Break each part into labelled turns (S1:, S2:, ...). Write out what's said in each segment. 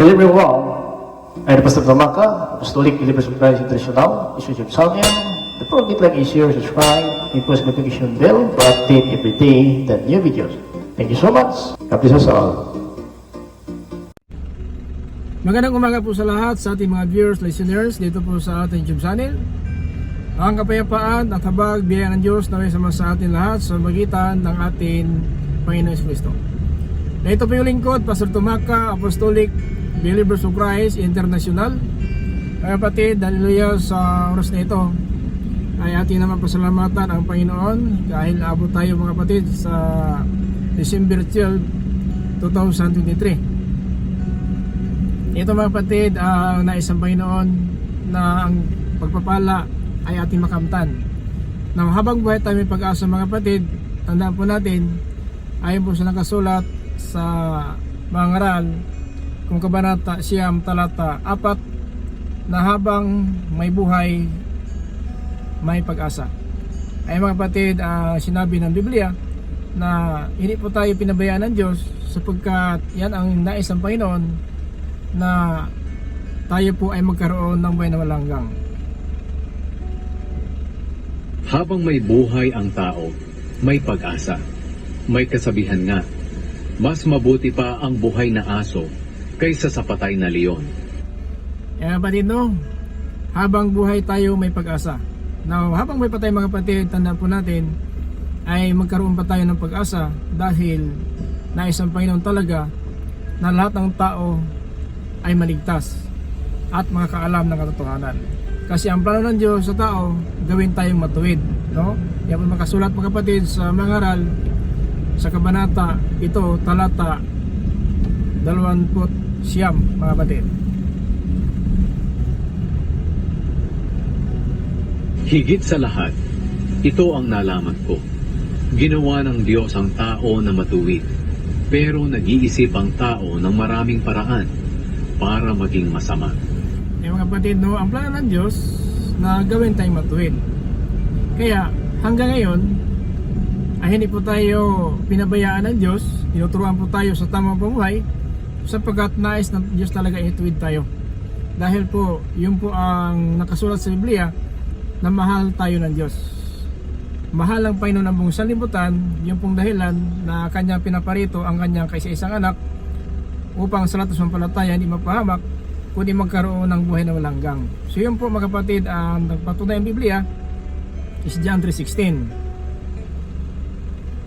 S1: Believe me well, ay Pastor Damaka, Apostolic Believers of Christ International, Bishop Salmian, the program like is here, subscribe, and post notification bell to update every day the new videos. Thank you so much. God bless us all.
S2: Magandang umaga po sa lahat sa ating mga viewers, listeners dito po sa ating YouTube channel. Ang kapayapaan at habag biyaya ng Diyos na may sama sa atin lahat sa magitan ng ating Panginoon Kristo. Na ito po yung lingkod, Pastor Tumaka, Apostolic Believers of Christ International. Kaya kapatid, hallelujah, sa oras na ito ay ating naman pasalamatan ang Panginoon dahil naabot tayo mga kapatid sa December 12, 2023. Ito mga kapatid, nais ang Panginoon na ang pagpapala ay ating makamtan. Nang habang buhay tayo may pag-asa mga kapatid, tandaan po natin, ayon po sa nakasulat sa mga ngaral, kung kabanata siyam talata 4, na habang may buhay, may pag-asa. Ay mga kapatid, sinabi ng Biblia na hindi po tayo pinabayaan ng Diyos sapagkat yan ang nais ng Panginoon na tayo po ay magkaroon ng buhay na walang hanggan.
S3: Habang may buhay ang tao, may pag-asa. May kasabihan nga, mas mabuti pa ang buhay na aso kaysa sa patay na leon.
S2: Kaya kapatid, no? Habang buhay tayo may pag-asa. Now, habang may patay mga kapatid, tandaan po natin ay magkaroon pa tayo ng pag-asa dahil nais ang Panginoon talaga na lahat ng tao ay maligtas at makakaalam ng katotohanan. Kasi ang plano ng Diyos sa tao, gawin tayong matuwid, no? Yan po makasulat mga kapatid sa mga ngaral sa kabanata ito talata 29 mga kapatid.
S3: Higit sa lahat, ito ang nalaman ko. Ginawa ng Diyos ang tao na matuwid, pero nag-iisip ang tao ng maraming paraan para maging masama.
S2: Mga kapatid, no, ang plano ng Diyos na gawin tayong matuwid. Kaya hanggang ngayon ay hindi po tayo pinabayaan ng Diyos, tinuturuan po tayo sa tamang pamuhay sapagkat nais ng Diyos talaga ituwid tayo. Dahil po, yun po ang nakasulat sa Biblia na mahal tayo ng Diyos. Mahal ang Panginoon ng buong sanlibutan, yun pong dahilan na kanyang pinaparito ang kanyang kaisa-isang anak upang sa lahat ng sampalataya hindi mapahamak kundi magkaroon ng buhay na walang hanggan. So yun po mga kapatid, ang nagpatunay ang Biblia is John 3:16.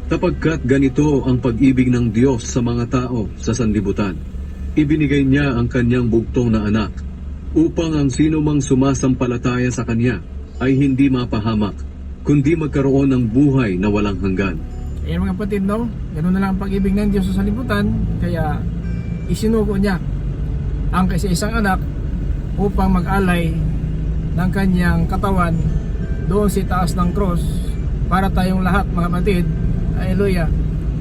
S3: Sapagkat ganito ang pag-ibig ng Diyos sa mga tao sa sanlibutan. Ibinigay niya ang kanyang bugtong na anak upang ang sino mang sumasampalataya sa kanya ay hindi mapahamak, kundi magkaroon ng buhay na walang hanggan.
S2: Ayan mga kapatid, no? Ganun na lang ang pag-ibig ng Diyos sa sanlibutan, kaya isinugo niya ang kaisa-isang anak upang mag-alay ng kanyang katawan doon sa taas ng cross para tayong lahat mga kapatid, hallelujah,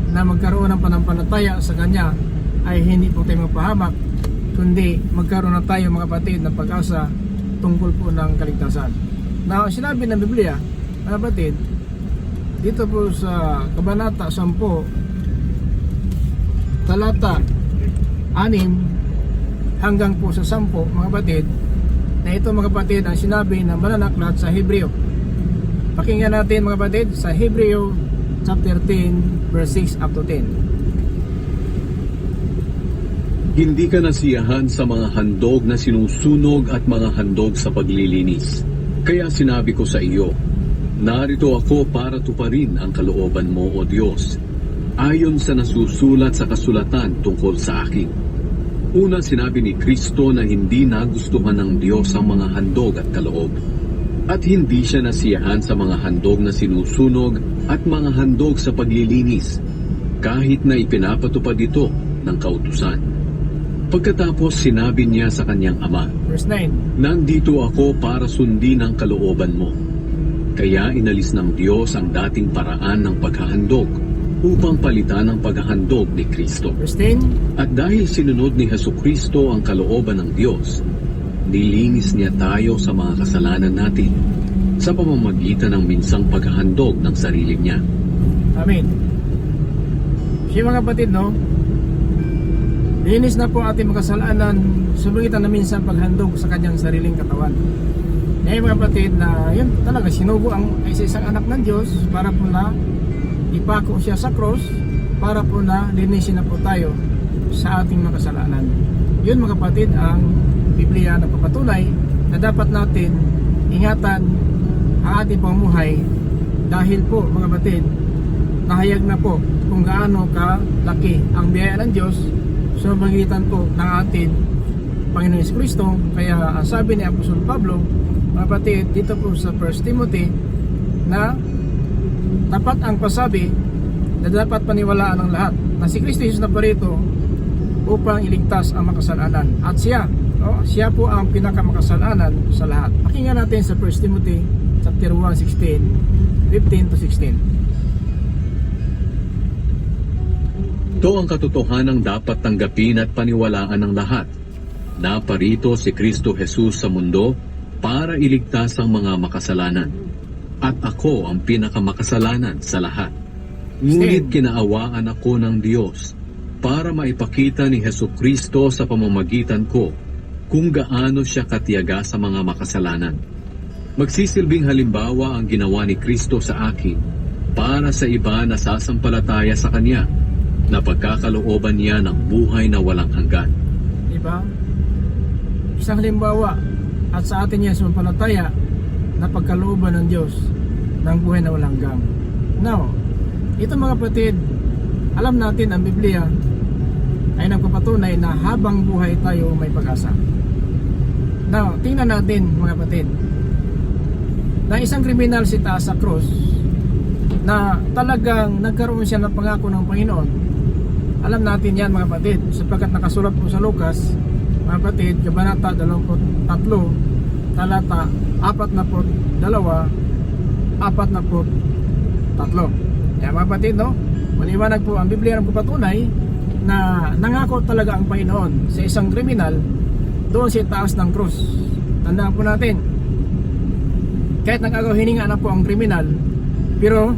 S2: na magkaroon ng panampalataya sa kanya ay hindi po tayo mapahamak kundi magkaroon na tayo mga kapatid ng pag-asa tungkol po ng kaligtasan. Now, sinabi ng Biblia mga kapatid dito po sa kabanata 10 talata 6 hanggang po sa 10 mga kapatid, na ito mga kapatid ang sinabi ng mananaklat sa Hebreo. Pakinggan natin mga kapatid sa Hebreo chapter 10 verse 6 up to 10.
S3: Hindi ka nasiyahan sa mga handog na sinusunog at mga handog sa paglilinis. Kaya sinabi ko sa iyo, narito ako para tuparin ang kalooban mo, O Diyos, ayon sa nasusulat sa kasulatan tungkol sa akin. Una, sinabi ni Kristo na hindi nagustuhan ng Diyos ang mga handog at kaloob. At hindi siya nasiyahan sa mga handog na sinusunog at mga handog sa paglilinis, kahit na ipinapatupad ito ng kautusan. Pagkatapos sinabi niya sa kanyang ama,
S2: Verse 9.
S3: nandito ako para sundin ang kalooban mo. Kaya inalis ng Diyos ang dating paraan ng paghahandog upang palitan ang paghahandog ni Kristo.
S2: Verse 10.
S3: At dahil sinunod ni Jesucristo ang kalooban ng Diyos, nilinis niya tayo sa mga kasalanan natin sa pamamagitan ng minsang paghahandog ng sarili niya.
S2: Amen. Siya mga kapatid, no? linis na po ating mga kasalanan sa magitan na minsan paghandog sa kanyang sariling katawan. Ngayon mga kapatid, na yun talaga sinugo ang isa-isang anak ng Diyos para po na ipako siya sa cross, para po na linisin na po tayo sa ating mga kasalanan. Yun mga kapatid, ang Biblia nagpapatunay na dapat natin ingatan ang ating pamumuhay, dahil po mga kapatid, nahayag na po kung gaano kalaki ang biyaya ng Diyos sa magitan po ng ating Panginoon Jesucristo. Kaya sabi ni Apostol Pablo, mga kapatid, dito po sa 1 Timothy, na tapat ang pasabi na dapat paniwalaan ng lahat na si Kristo Jesus na parito upang iligtas ang makasalanan, at siya po ang pinakamakasalanan sa lahat. Pakinggan natin sa 1 Timothy chapter 1, 15 to 16.
S3: Ito ang katotohanang dapat tanggapin at paniwalaan ng lahat, na parito si Kristo Jesus sa mundo para iligtas ang mga makasalanan. At ako ang pinakamakasalanan sa lahat. Ngunit kinaawaan ako ng Diyos para maipakita ni Jesucristo sa pamamagitan ko kung gaano siya katiyaga sa mga makasalanan. Magsisilbing halimbawa ang ginawa ni Kristo sa akin para sa iba na sasampalataya sa Kanya, na pagkakalooban niya ng buhay na walang hanggan.
S2: Diba? Isang halimbawa, at sa atin niya sumampalataya na pagkalooban ng Diyos ng buhay na walang hanggan. Now, ito mga kapatid, alam natin ang Biblia ay nagpapatunay na habang buhay tayo may pag-asa. Now, tingnan natin mga kapatid, na isang kriminal si taas sa cross, na talagang nagkaroon siya ng pangako ng Panginoon. Alam natin yan mga kapatid, sapagkat nakasulat po sa Lucas, mga kapatid, Kabanata 23, talata 42, 43. Yan mga kapatid, no? Maliwanag po ang Biblia ng patunay na nangako talaga ang Panginoon sa isang kriminal doon sa taas ng krus. Tandaan po natin, kahit nag-agaw hininga na po ang kriminal, pero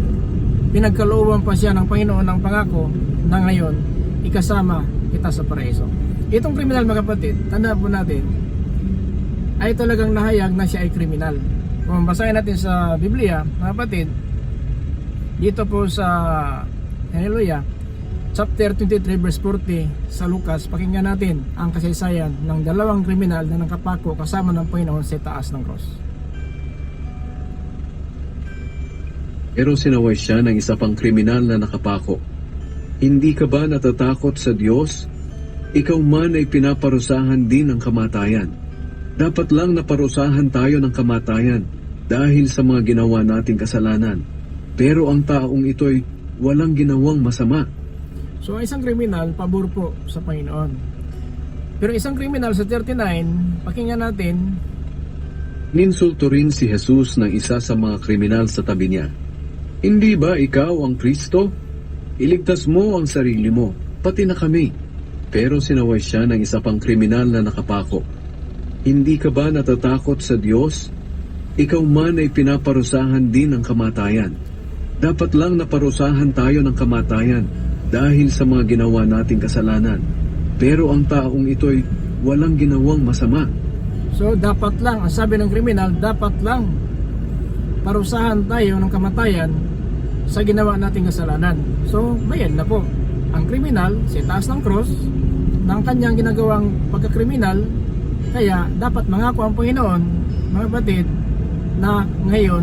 S2: pinagkalooban pa siya ng Panginoon ng pangako na ngayon ikasama kita sa paraiso. Itong kriminal mga kapatid, tandaan po natin, ay talagang nahayag na siya ay kriminal. Kung basahin natin sa Biblia mga kapatid, dito po sa Hallelujah chapter 23 verse 40 sa Lucas, pakinggan natin ang kasaysayan ng dalawang kriminal na nakapako kasama ng Panginoon sa taas ng cross.
S3: Pero sinaway siya ng isa pang kriminal na nakapako. Hindi ka ba natatakot sa Diyos? Ikaw man ay pinaparusahan din ng kamatayan. Dapat lang naparusahan tayo ng kamatayan dahil sa mga ginawa nating kasalanan. Pero ang taong ito'y walang ginawang masama.
S2: So isang kriminal, pabor po sa Panginoon. Pero isang kriminal sa 39, pakinggan natin.
S3: Ninsulto rin si Jesus ng isa sa mga kriminal sa tabi niya. Hindi ba ikaw ang Kristo? Iligtas mo ang sarili mo, pati na kami. Pero sinaway siya ng isa pang kriminal na nakapako. Hindi ka ba natatakot sa Diyos? Ikaw man ay pinaparusahan din ng kamatayan. Dapat lang naparusahan tayo ng kamatayan dahil sa mga ginawa nating kasalanan. Pero ang taong ito'y walang ginawang masama.
S2: So dapat lang, ang sabi ng kriminal, dapat lang parusahan tayo ng kamatayan sa ginawa nating kasalanan. So bayan na po ang kriminal sa taas ng cross ng kanyang ginagawang pagkakriminal. Kaya dapat mangako ang Panginoon, mga kapatid, na ngayon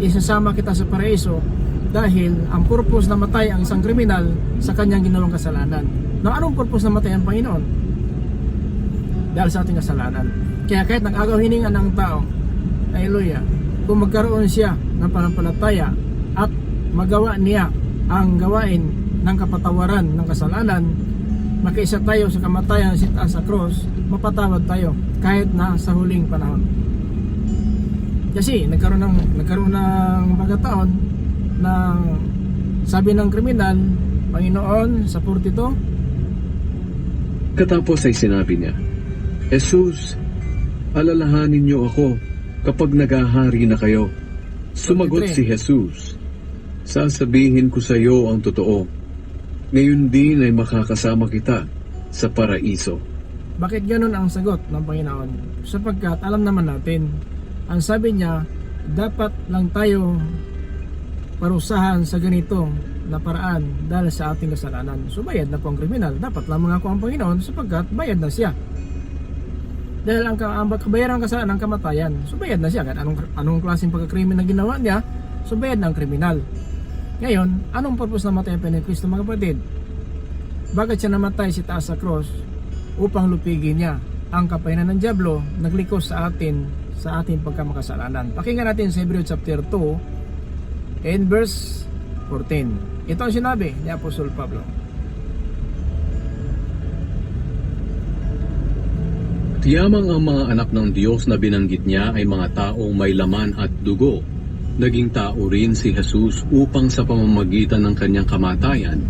S2: isasama kita sa paraiso, dahil ang purpose na matay ang isang kriminal sa kanyang ginawang kasalanan. Now, anong purpose na matay ang Panginoon? Dahil sa ating kasalanan. Kaya kahit nag-agaw hininga ng tao, hallelujah, kung magkaroon siya ng panampalataya at magawa niya ang gawain ng kapatawaran ng kasalanan, makiisa tayo sa kamatayan sa cross, mapatawad tayo kahit na sa huling panahon. Kasi nagkaroon ng pagkataon ng sabi ng kriminal, Panginoon, sa 42,
S3: Katapos ay sinabi niya, Jesus, alalahanin niyo ako kapag naghahari na kayo. Sumagot si Jesus, sasabihin ko sa iyo ang totoo. Ngayon din ay makakasama kita sa paraiso.
S2: Bakit ganun ang sagot ng Panginoon? Sapagkat alam naman natin, ang sabi niya, dapat lang tayo parusahan sa ganito na paraan dahil sa ating kasalanan. So bayad na po ang kriminal. Dapat lamang ako ang Panginoon sapagkat bayad na siya. Dahil ang kabayaran ng kasalanan ng kamatayan, so bayad na siya. Anong klaseng pagkakrimen na ginawa niya, so bayad na ang kriminal. Ngayon, anong purpose na matay ang Panginoon Kristo, mga kapatid? Bakit siya namatay si taas sa cross? Upang lupigin niya ang kapayanan ng dyablo, naglikos sa atin sa ating pagkamakasalanan. Pakinggan natin sa Hebrews chapter 2 and verse 14. Ito ang sinabi ni Apostol Pablo.
S3: Tiyamang ang mga anak ng Diyos na binanggit niya ay mga taong may laman at dugo. Naging tao rin si Jesus upang sa pamamagitan ng kanyang kamatayan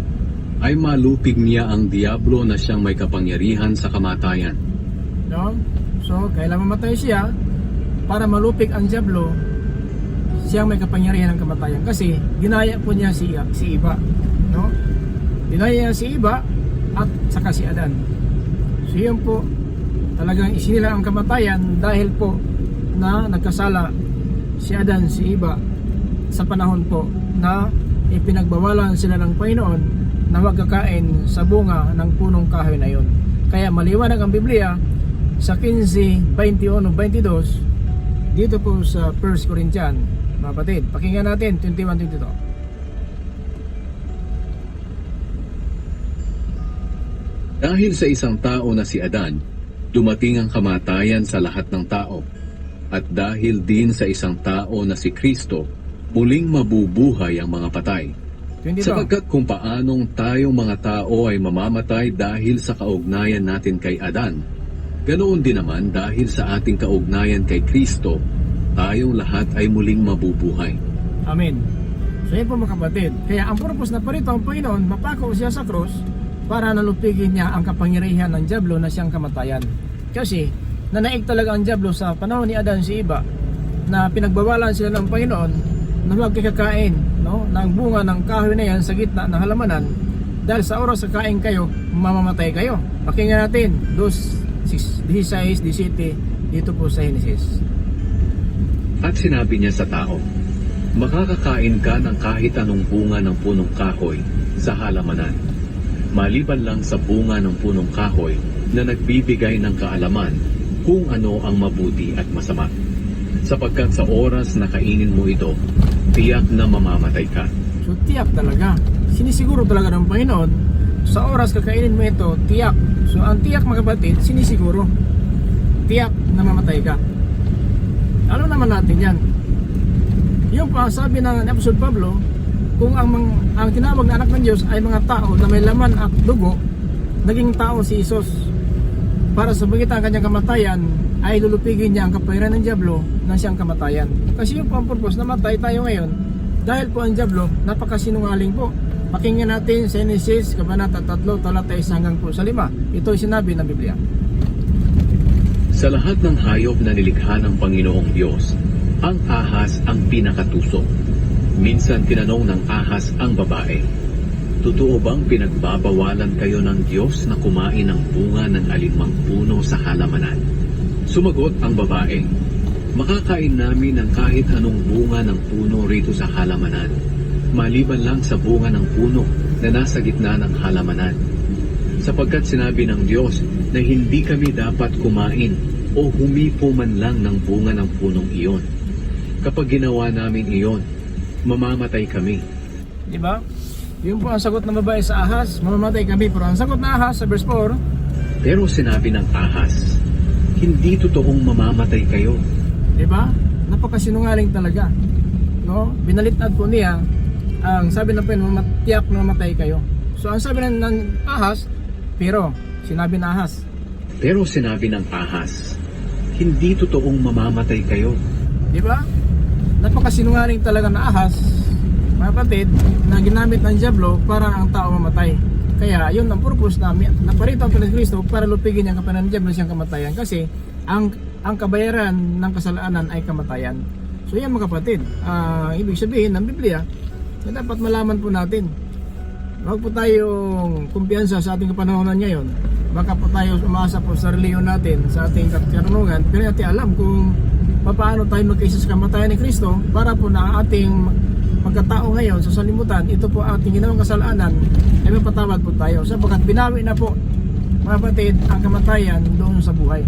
S3: ay malupig niya ang diablo na siyang may kapangyarihan sa kamatayan.
S2: No? So, kailan mamatay siya para malupig ang dyablo, siyang may kapangyarihan ng kamatayan. Kasi dinaya po niya si Iba. No? Dinaya niya si Iba at saka si Adan. So, yun po, talagang isinila ang kamatayan dahil po na nagkasala si Adan, si Iba sa panahon po na ipinagbawalan sila ng Panginoon na huwag kakain sa bunga ng punong kahoy na yon. Kaya maliwanag ang Biblia sa 15:21-22 dito po sa 1 Corinthians, mga kapatid. Pakinggan natin 21-22.
S3: Dahil sa isang tao na si Adan, dumating ang kamatayan sa lahat ng tao. At dahil din sa isang tao na si Kristo, muling mabubuhay ang mga patay.
S2: 22.
S3: Sapagkat kung paanong tayong mga tao ay mamamatay dahil sa kaugnayan natin kay Adan, ganoon din naman dahil sa ating kaugnayan kay Kristo, tayong lahat ay muling mabubuhay.
S2: Amen. So yun po, mga kapatid. Kaya ang purpose na parito ang Panginoon, mapako siya sa cross para nalupigin niya ang kapangyarihan ng dyablo na siyang kamatayan. Kasi nanaig talaga ang dyablo sa panahon ni Adan si Iba na pinagbawalan sila ng Panginoon na huwag kakain, no, ng bunga ng kahoy na yan sa gitna ng halamanan, dahil sa oras sa kain kayo, mamamatay kayo. Pakinggan natin 2:16-17 dito po sa Genesis.
S3: At sinabi niya sa tao, makakakain ka ng kahit anong bunga ng punong kahoy sa halamanan, maliban lang sa bunga ng punong kahoy na nagbibigay ng kaalaman kung ano ang mabuti at masama. Sapagkat sa oras na kainin mo ito, tiyak na mamamatay ka.
S2: So tiyak talaga, sinisiguro talaga ng Panginoon, sa oras kakainin mo ito, tiyak. So ang tiyak, mga kapatid, sinisiguro, tiyak na mamatay ka. Ano naman natin yan? Yung pa sabi ng Apostol Pablo, kung ang tinawag na anak ng Diyos ay mga tao na may laman at dugo, naging tao si Jesus. Para sa pagitan ng kanyang kamatayan, ay lulupigin niya ang kapangyarihan ng dyablo na siyang kamatayan. Kasi yung po ang purpose na matay tayo ngayon, dahil po ang dyablo, napakasinungaling po. Pakinggan natin sa Genesis, Kabanata 3, talata 1 hanggang po sa 5. Ito ay sinabi ng Biblia.
S3: Sa lahat ng hayop na nilikha ng Panginoong Diyos, ang ahas ang pinakatusok. Minsan tinanong ng ahas ang babae, totoo bang pinagbabawalan kayo ng Diyos na kumain ng bunga ng alinmang puno sa halamanan? Sumagot ang babae, makakain namin ng kahit anong bunga ng puno rito sa halamanan, maliban lang sa bunga ng puno na nasa gitna ng halamanan. Sapagkat sinabi ng Diyos na hindi kami dapat kumain o humipo man lang ng bunga ng punong iyon. Kapag ginawa namin iyon, mamamatay kami.
S2: Di ba? Yun po ang sagot ng babae sa ahas, mamamatay kami. Pero ang sagot na ahas sa verse 4,
S3: Pero sinabi ng ahas, hindi totoong mamamatay kayo.
S2: di ba? Napakasinungaling talaga. No? Binalitad po niya ang sabi ng Panginoon, tiyak na mamatay kayo. So ang sabi ng ahas, pero sinabi ng ahas.
S3: Pero sinabi ng ahas, hindi totoong mamamatay kayo.
S2: Di ba? Napakasinungaling talaga na ahas, mga kapatid, na ginamit ng dyablo para ang tao mamatay. Kaya yun ang purpose namin, naparito ang Panginoon Kristo para lupigin ang kapangyarihan ng dyablo siyang kamatayan. Kasi ang kabayaran ng kasalanan ay kamatayan. So yan, mga kapatid, ibig sabihin ng Biblia na dapat malaman po natin. Huwag po tayong kumpiyansa sa ating kapanahonan ngayon. baka po tayo umasa po sa reliyon natin, sa ating karunungan, pero natin alam kung paano tayo magkaisa sa kamatayan ni Kristo para po na ating pagkatao ngayon sa salimutan, ito po ating ginawang kasalanan ay mapatawad po tayo sapagkat binawi na po mga kapatid ang kamatayan doon sa buhay.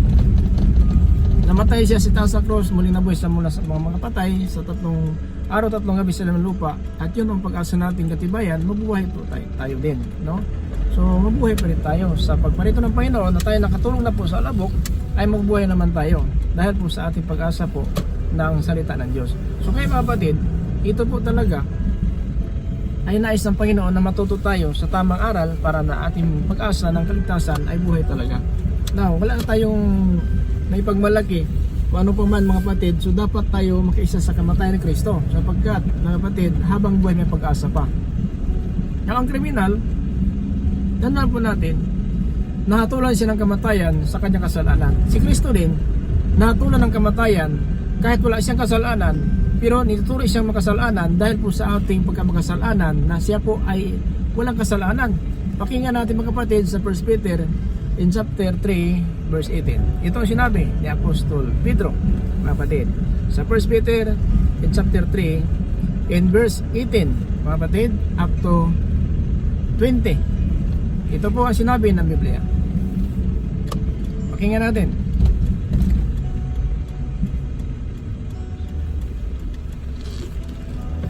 S2: Namatay siya si sa cross, muli nabuhay siya mula sa mga patay sa 3 araw 3 gabi sa laman lupa, at yun ang pag-asa nating katibayan, mabuhay po tayo din, no? So mabuhay pa rin tayo sa pagparito ng Panginoon na tayo nakatulong na po sa alabok, ay mabuhay naman tayo dahil po sa ating pag-asa po ng salita ng Diyos. So kaya mga kapatid, ito po talaga ay nais ng Panginoon na matuto tayo sa tamang aral para na ating pag-asa ng kaligtasan ay buhay talaga. Now, wala na tayong naipagmalaki kung ano pa man mga kapatid, so dapat tayo makaisa sa kamatayan ni Kristo sapagkat mga kapatid, habang buhay may pag-asa pa. Now, ang kriminal, tandaan po natin, nahatulan siya ng kamatayan sa kanyang kasalanan. Si Kristo din, nahatulan ng kamatayan kahit wala siyang kasalanan, pero nituturi siyang makasalanan dahil po sa ating pagkamakasalanan na siya po ay walang kasalanan. Pakinggan natin mga kapatid sa 1 Peter in chapter 3 verse 18. Ito ang sinabi ni Apostol Pedro mga kapatid sa 1 Peter in chapter 3 in verse 18 mga kapatid up to 20. Ito po ang sinabi ng Biblia. Pakinggan natin.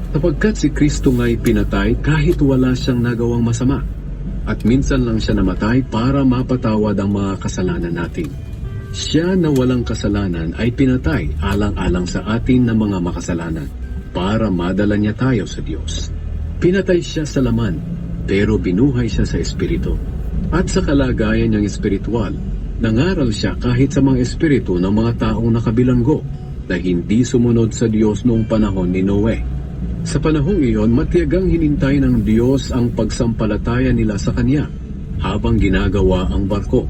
S3: Sapagkat si Kristo nga'y pinatay kahit wala siyang nagawang masama, at minsan lang siya namatay para mapatawad ang mga kasalanan natin. Siya na walang kasalanan ay pinatay alang-alang sa atin na mga makasalanan, para madala niya tayo sa Diyos. Pinatay siya sa laman, pero binuhay siya sa espiritu. At sa kalagayan niyang espiritual, nangaral siya kahit sa mga espiritu ng mga taong nakabilanggo na hindi sumunod sa Diyos noong panahon ni Noe. Sa panahong iyon, matiyagang hinintay ng Diyos ang pagsampalataya nila sa Kanya habang ginagawa ang barko.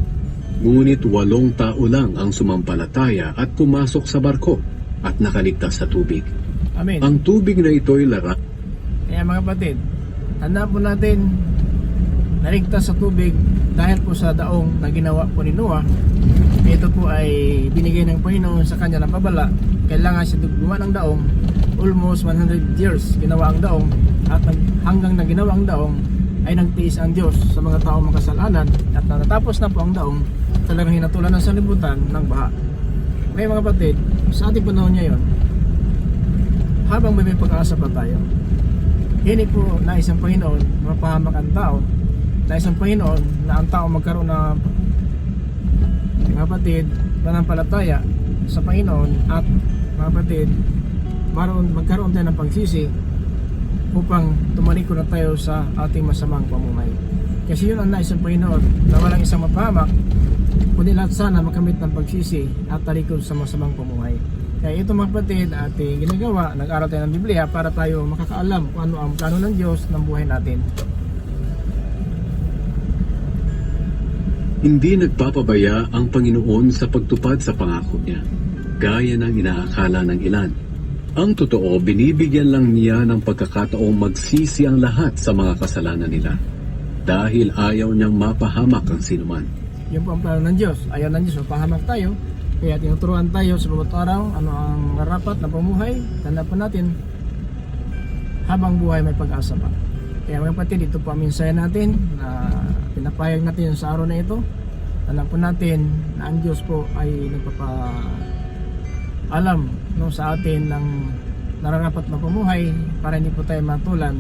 S3: Ngunit 8 tao lang ang sumampalataya at pumasok sa barko at nakaligtas sa tubig.
S2: Amen.
S3: Ang tubig na ito'y lara.
S2: Kaya mga kapatid, tandaan po natin, naligtas sa tubig dahil po sa daong na ginawa po ni Noah. Ito po ay binigay ng Panginoon sa kanya ng pabala. Kailangan siya gumawa ng daong. Almost 100 years ginawa ang daong, at hanggang na ginawa ang daong ay nagtiis ang Diyos sa mga taong makasalanan, at natapos na po ang daong, talagang hinatulan ng salibutan ng baha. Kaya mga kapatid, sa ating panahon ngayon, habang may pag-asa pa tayo, hindi po nais ang Panginoon mapahamak ang tao, nais ang Panginoon na ang tao magkaroon na mga kapatid pananampalataya sa Panginoon, at mga kapatid magkaroon tayo ng pagsisi upang tumalikod na tayo sa ating masamang pamumuhay. Kasi yun ang nais ng Panginoon, na walang isang mapahamak, kundi lahat sana makamit ng pagsisi at talikod sa masamang pamumuhay. Kaya ito mga kapatid, ating ginagawa, nag-aral tayo ng Biblia para tayo makakaalam kung ano ang plano ng Diyos ng buhay natin.
S3: Hindi nagpapabaya ang Panginoon sa pagtupad sa pangako niya, gaya ng inaakala ng ilan. Ang totoo, binibigyan lang niya ng pagkakataong magsisi ang lahat sa mga kasalanan nila, dahil ayaw niyang mapahamak ang sinuman.
S2: Yun po ang plano ng Diyos. Ayaw ng Diyos mapahamak tayo, kaya tinuturuan tayo sa bawat araw ano ang marapat na pamuhay. Tanda po natin, habang buhay may pag-asa pa. Kaya mga kapatid, ito po ang mensahe natin na pinapayag natin sa araw na ito. Tanda po natin na ang Diyos po ay nagpapaalam sa atin ng nararapat na pamuhay para hindi po tayo matulan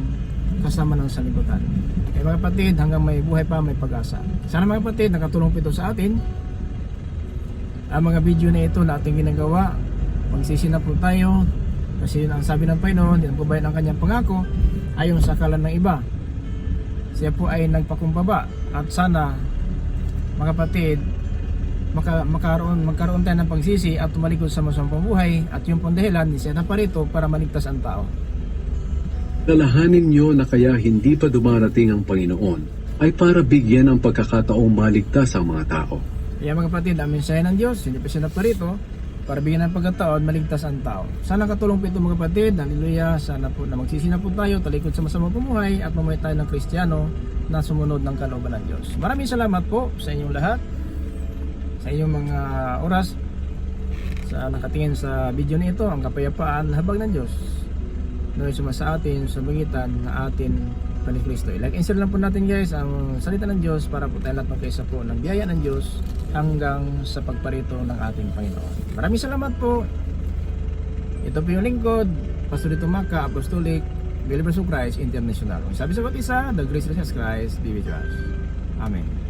S2: kasama ng salibutan. Kaya mga kapatid, hanggang may buhay pa, may pag-asa. Sana mga kapatid, nakatulong po ito sa atin. Ang mga video na ito na ating ginagawa, magsisi na po tayo, kasi yun ang sabi ng Panginoon, hindi po bayan ang kanyang pangako ayon sa akala ng iba. Siya po ay nagpakumbaba, at sana mga kapatid, magkaroon tayo ng pagsisi at tumalikod sa masamang pamumuhay, at yung pong dahilan, siya na parito para maligtas ang tao.
S3: Lalahanin niyo na kaya hindi pa dumarating ang Panginoon ay para bigyan ng pagkakataong maligtas ang mga tao.
S2: Kaya mga kapatid, ang mensahe ng Diyos, hindi pa siya na parito, para bigyan ng pagkataon maligtas ang tao. Sana katulong po ito mga kapatid. Hallelujah. Sana po na magsisi na po tayo, talikod sa masamang pumuhay at mamuhay tayo ng Kristiyano na sumunod ng kalooban ng Diyos. Maraming salamat po sa inyong lahat, sa inyong mga oras, sa nakatingin sa video na ito. Ang kapayapaan, habag ng Diyos na sumasa atin sa magitan na atin ni Kristo. Like and share lang po natin guys ang salita ng Diyos para po tayo lahat magkaisa po ng biyaya ng Diyos hanggang sa pagparito ng ating Panginoon. Maraming salamat po. Ito po yung lingkod, Pastor Dito Maka, Apostolic Believers of Christ International. Sabi sa bawat isa, the grace of Jesus Christ be with us. Amen.